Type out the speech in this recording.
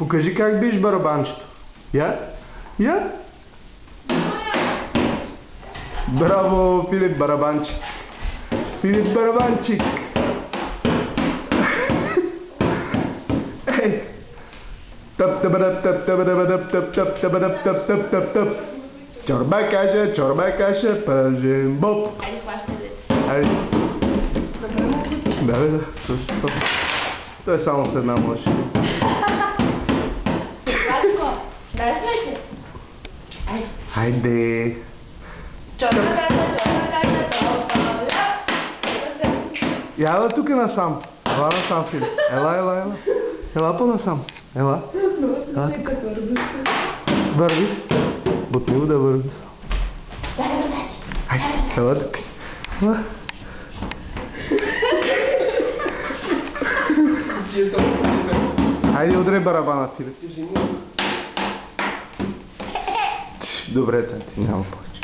Покажи как биеш барабанчето. Я? Я? Браво, Филип Барабанчик. Филип Барабанчик. Ей! Тъп табадъп тъп табадъп тъп тъп табадъп тъп тъп тъп тъп. Чорба каша, пържен боб. Айде, хващай де. Айде. Да. Той е само с една мъж. Владко, дай смете. Айде. Хайде. Чорба каша, толкова. Ела тук насам. Ела насам, Филип. Ела. Ела по-насам. Ела. Върви. Бутни го да върви. Хайде, ела тук. Ела. Хайде, удрай барабана, Филип. Добре, тати, няма повече.